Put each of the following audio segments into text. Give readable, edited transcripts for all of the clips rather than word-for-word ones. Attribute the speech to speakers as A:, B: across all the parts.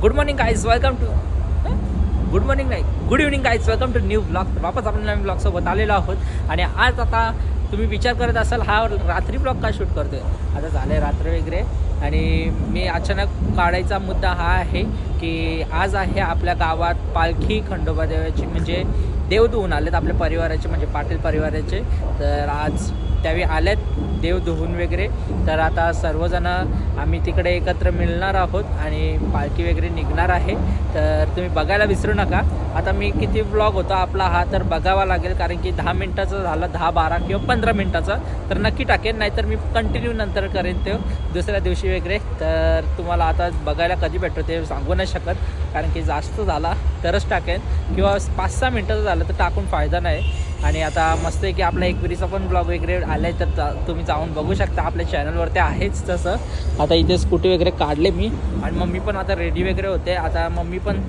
A: Good morning guys, welcome to good morning नाही good evening guys, welcome to new blog. वापस आपण नवीन ब्लॉगसोबत आलेलो आहोत. आणि आज आता तुम्ही विचार करत असाल हा रात्री ब्लॉग का शूट करतोय. आता झालं रात्र वगैरे आणि मी अचानक काढायचा मुद्दा हा आहे की आज आहे आपल्या गावात पालखी खंडोबा देवाची, म्हणजे देव धुवून आलेत आपल्या परिवाराचे, म्हणजे पाटील परिवाराचे. तर आज त्यावेळी आलेत देव धुवून वगैरे. तर आता सर्वजण आम्ही तिकडे एकत्र मिळणार आहोत आणि पालखी वगैरे निघणार आहे. तर तुम्ही बघायला विसरू नका. आता मी किती व्लॉग होता आपला हा तर बघावा लागेल, कारण की 10 मिनटाचा झाला, 10-12 किंवा 15 मिनटाचा तर नक्की टाकेन, नाहीतर मी कंटिन्यू नंतर करेन ते दुसऱ्या दिवशी वगैरे. तर तुम्हाला आता बघायला कधी भेटतो ते सांगू नाही शकत, कारण की जास्त झाला तरच टाकेन, किंवा 5-6 मिनटाचं झालं तर टाकून फायदा नाही. आणि आता मस्त आहे की आपला एकविरीचा पण ब्लॉग वगैरे आला आहे, तर तुम्ही जाऊन बघू शकता आपल्या चॅनलवरती आहेच तसं. आता इथे स्कूटी वगैरे काढले मी, आणि मम्मी पण आता रेडी वगैरे होते. आता मम्मी पण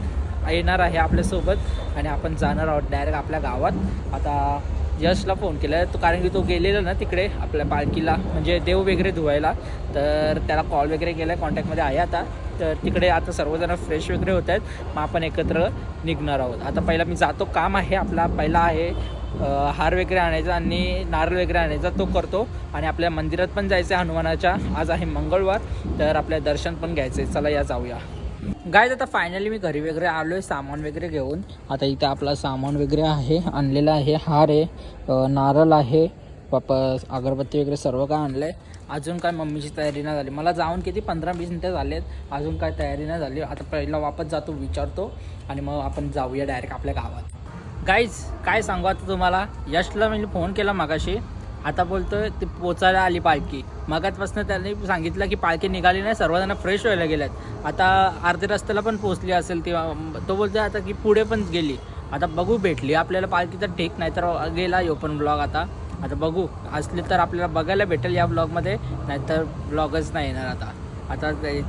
A: येणार आहे आपल्यासोबत आणि आपण जाणार आहोत डायरेक्ट आपल्या गावात. आता यशला फोन केला आहे तो, कारण की तो गेलेला ना तिकडे आपल्या पालखीला, म्हणजे देव वगैरे धुवायला. तर त्याला कॉल वगैरे केला आहे, कॉन्टॅक्टमध्ये आहे आता. तर तिकडे आता सर्वजण फ्रेश वगैरे होत आहेत, मग आपण एकत्र निघणार आहोत. आता पहिला मी जातो, काम आहे आपला पहिला आहे हार वगैरे आणायचा आणि नारळ वगैरे आणायचा, तो करतो. आणि आपल्या मंदिरात पण जायचं आहे हनुमानाच्या, आज आहे मंगळवार, तर आपल्या दर्शन पण घ्यायचं आहे. चला या जाऊया गाईज. आता फायनली मी घरी वगैरे आलो आहे सामान वगैरे घेऊन. आता इथे आपला सामान वगैरे आहे आणलेलं आहे, हार आहे, नारळ आहे, वापस अगरबत्ती वगैरे सर्व काय आणलं आहे. अजून काय मम्मीची तयारी नाही झाली, मला जाऊन किती 15-20 मिनटं झालेत, अजून काय तयारी नाही झाली. आता पहिला वापस जातो, विचारतो आणि मग आपण जाऊया डायरेक्ट आपल्या गावात. गाईज काय सांगू आता तुम्हाला, यशला मी फोन केला मगाशी, आता बोलतोय ती पोचायला आली पालखी. मगाचपासून त्यांनी सांगितलं की पालखी निघाली नाही, सर्वजण फ्रेश व्हायला गेल्यात. आता अर्ध्या रस्त्याला पण पोचली असेल तेव्हा, तो बोलतोय आता की पुढे पण गेली. आता बघू भेटली आपल्याला पालखी तर ठीक, नाही तर गेला ओपन ब्लॉग. आता बघू असले तर आपल्याला बघायला भेटेल या ब्लॉगमध्ये, नाहीतर ब्लॉगच नाही येणार आता.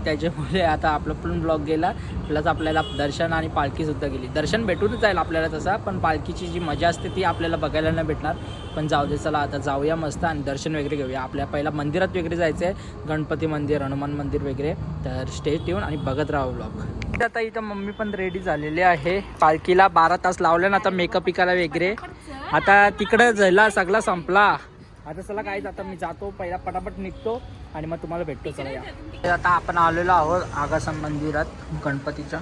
A: त्याच्यामुळे आता आपला पण ब्लॉग गेला, प्लस आपल्याला दर्शन आणि पालखीसुद्धा गेली. दर्शन भेटूनच जाईल आपल्याला तसा, पण पालखीची जी मजा असते ती आपल्याला बघायला नाही भेटणार. पण जाऊ दे, चला आता जाऊया मस्त आणि दर्शन वगैरे घेऊया. आपल्या पहिला मंदिरात वगैरे जायचं आहे, गणपती मंदिर, हनुमान मंदिर वगैरे. तर स्टे ट्यून आणि बघत राहा ब्लॉग. आता इथं मम्मी पण रेडी झालेली आहे, पालखीला 12 तास लावले ना आता मेकअप इकायला वगैरे. आता तिकडं झाला सगळा संपला. आता चला काहीच, आता मी जातो पहिला, पटापट निघतो आणि मग तुम्हाला भेटतो. चला या. आता आपण आलेलो आहोत आगासन मंदिरात गणपतीच्या.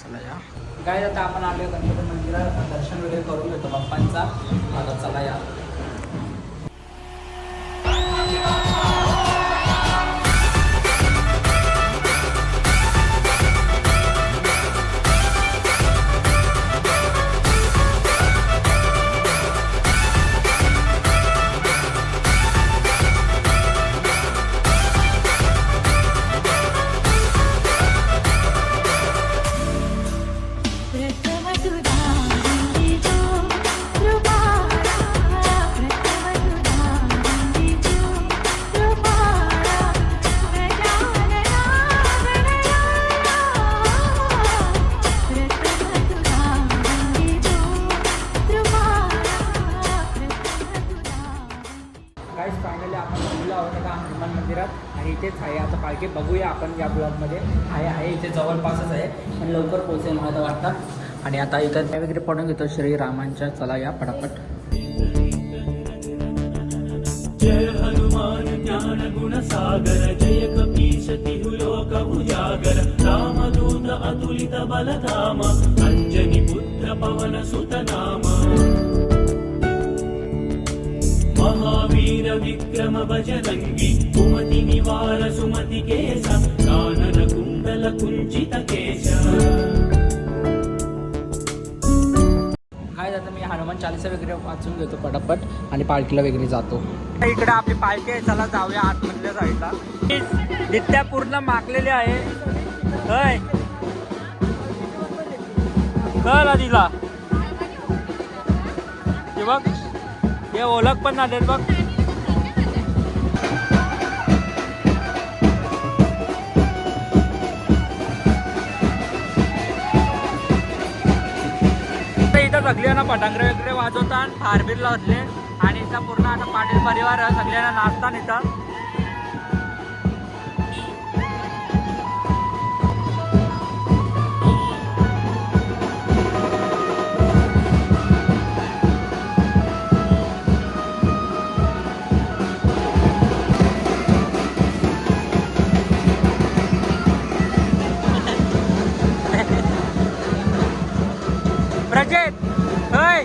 A: चला या काय, आता आपण आलो गणपती मंदिरात, दर्शन वगैरे करून घेतो बाप्पांचा. आता चला या. फायनली आपण गेलो आहोत आता हनुमान मंदिरात आणि इथेच आहे आता पालखी. बघूया आपण या ब्लॉगमध्ये. आहे इथे जवळपासच आहे, पण लवकर पोहोचेल मला तर वाटतं. आणि आता इथं वगैरे पडून घेतो श्रीरामांच्या. चला या पटापट.
B: जय हनुमान ज्ञान गुण सागर, जय कपीश तिहु लोक उजागर, रामदूत अतुलित बलधाम, अंजनी पुत्र पवन सुत नाम, महावीर विक्रम बजरंगी, कुमति निवार सुमति केश, कानन कुंडल कुंचित केश.
A: काय जातं, मी हनुमान चालीसा वगैरे वाचून घेतो पटापट आणि पालखीला वगैरे जातो. इकडे आपली पालखी आहे, चला जाऊया आतमधल्या साईडला. नित्या पूर्ण मागलेली आहे, कळला तिला ते बघ, हे ओळख पण आले बघ. इथं सगळ्यांना फटांगरे वगैरे वाजवतात, फारबीर लावले आणि इथं पूर्ण आता पाटील परिवार सगळ्यांना नाचतात इथं. मजेत होय.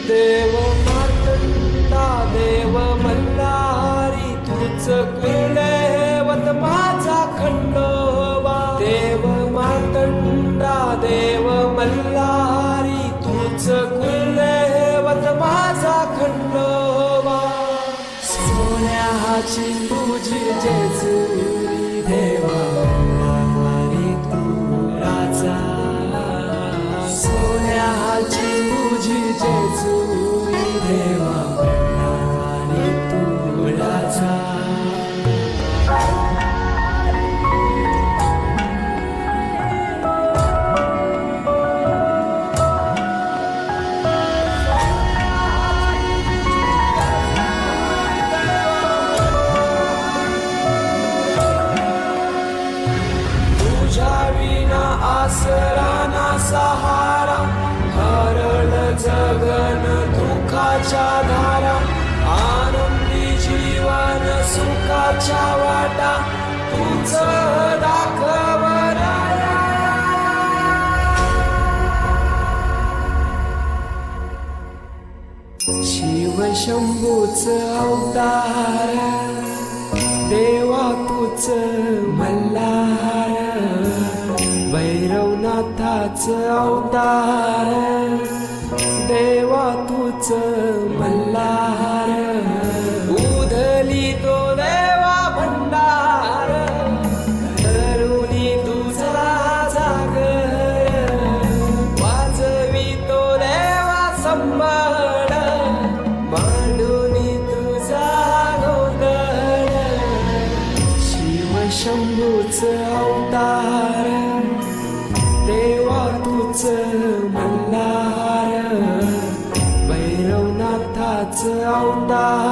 C: देव मार्तंडा देव मल्हारी तूच कुलदैवत माझा खंडोबा. देव मार्तंडा देव मल्हारी तूच कुलदैवत माझा खंडोबा. सोन्याची तुझी जेजुरी देवा मल्हारी तू राजा. सोन्याची तुझी जेजुरी देवा मल्हारी तू राजा. तुझ्या विना आसरा ना सहारा. हरळ जगन दुःखाच्या धारा. आनंदी जीवन सुखाच्या वाटा तुझ दाखव राया. शिव शंभूच अवतार देवा तूच मल्हार. भैरवनाथाच अवतार देवा तूच मल्हार. उधली तो देवा भंडार धरुणी तुझा जागर. वाजवी तो देवा संबळ मांडुनी तुझा गोंधळ. शिव शंभूच अवतार देवा तूच मल्हार. भैरवनाथाच अवतार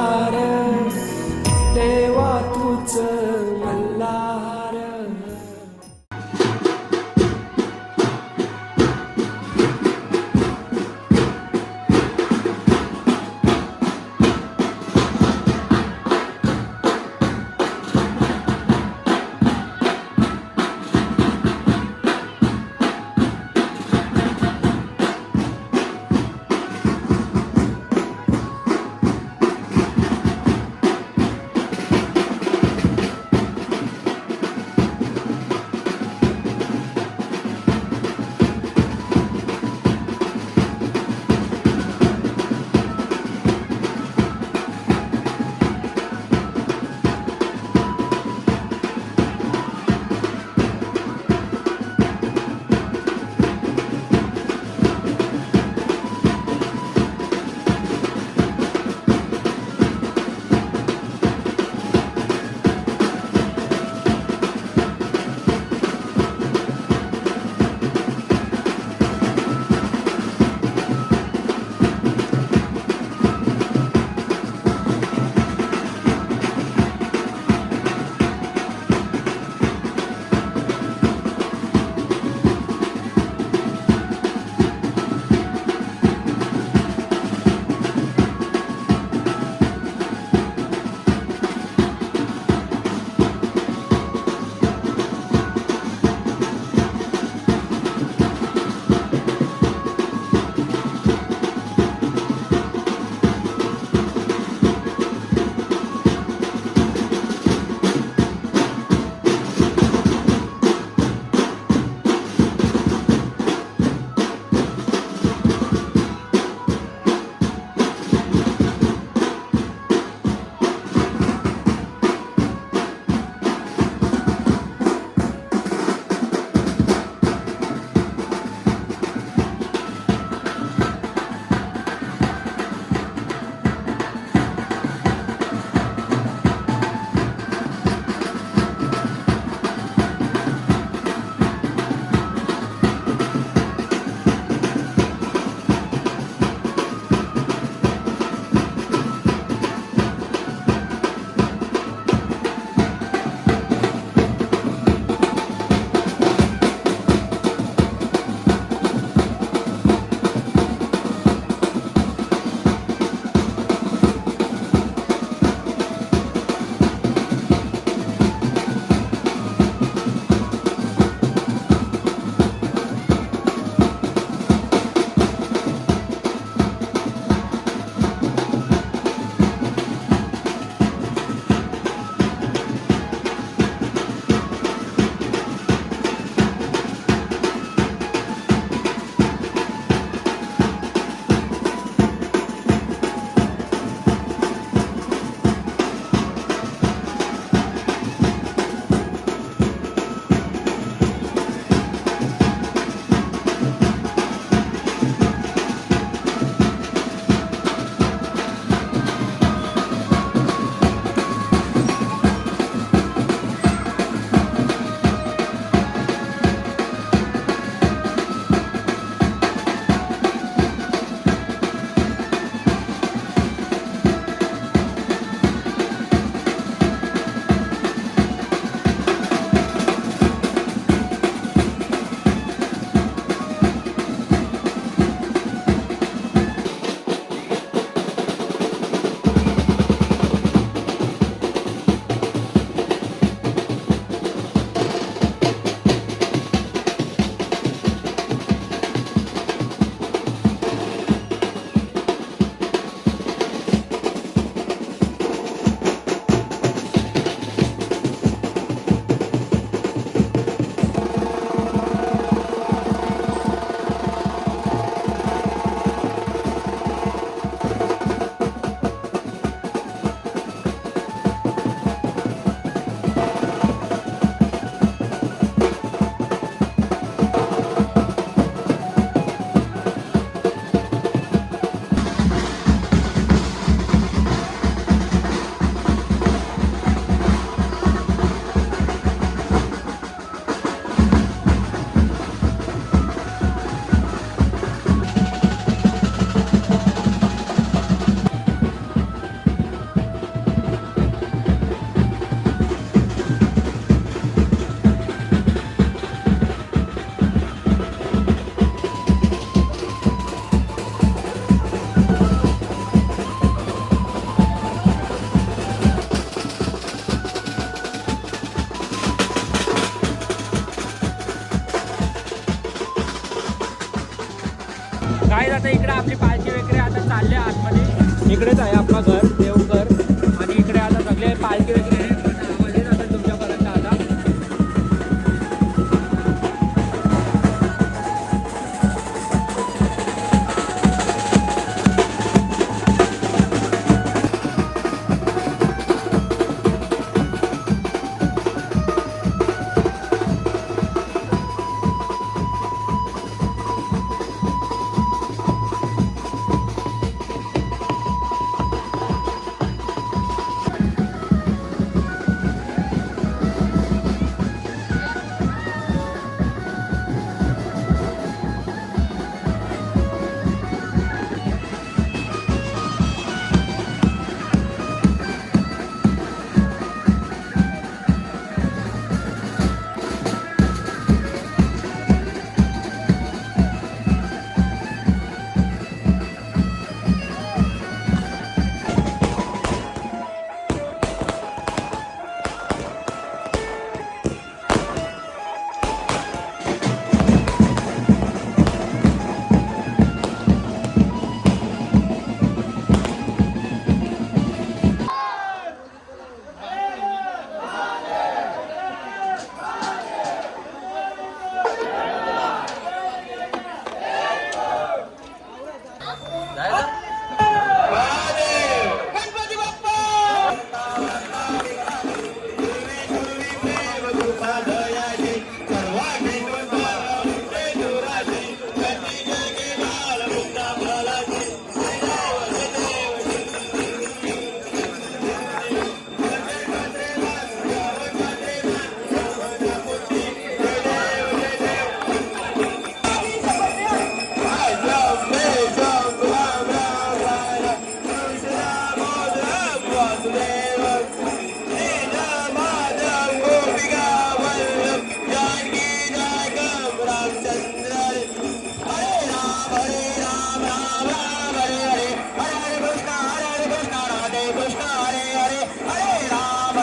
A: काय आता इकडे आपली पालखी वगैरे आता चालले आतमध्ये. इकडेच आहे आपलं घर देवघर आणि इकडे आता सगळे पालखी वगैरे आवाज येत असेल तुमच्यापर्यंत आता.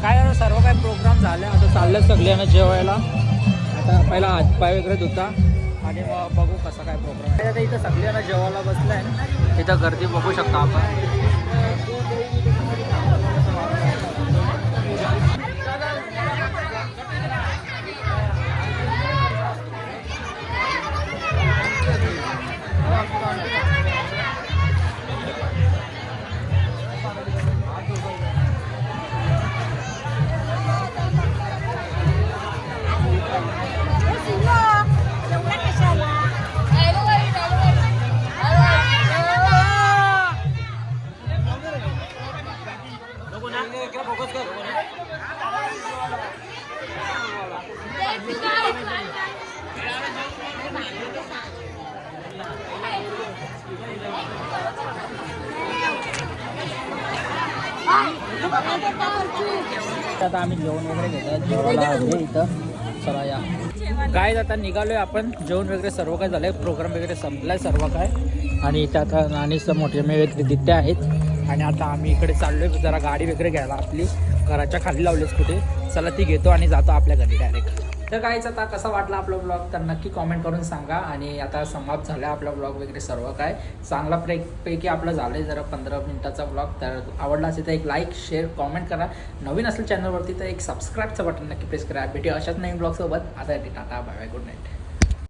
A: काय सर्व काय प्रोग्राम झाले. आता चाललं सगळ्यांना जेवायला. आता पहिला हातपाय वगैरे धुता आणि मग बघू कसा काय प्रोग्राम आहे. आता इथं सगळ्यांना जेवायला बसलाय. इथं गर्दी बघू शकता आपण. आता आम्ही जेवण वगैरे घेतो. जेवायला आहे इथं. चला या काय आता निघालोय आपण. जेवण वगैरे सर्व काय झालंय. प्रोग्राम वगैरे संपलाय सर्व काय. आणि इथे आता नानीचं मोठे मे वगैरे दित्ते आहेत. आणि आता आम्ही इकडे चाललोय जरा गाडी वगैरे घ्यायला. आपली घराच्या खाली लावलीच कुठे. चला ती घेतो आणि जातो आपल्या घरी डायरेक्ट. तर काहीच आता कसा वाटला आपला ब्लॉग तर नक्की कॉमेंट करून सांगा. आणि आता समाप्त झाला आपला ब्लॉग वगैरे सर्व काय. चांगला पैकी आपलं झालं आहे जरा 15 मिनिटाचा ब्लॉग. तर आवडला असेल तर एक लाईक शेअर कॉमेंट करा. नवीन असेल चॅनलवरती तर एक सबस्क्राईबचं बटन नक्की प्रेस करा. भेटूया अशाच नवीन ब्लॉगसोबत. आता tata bye bye good night.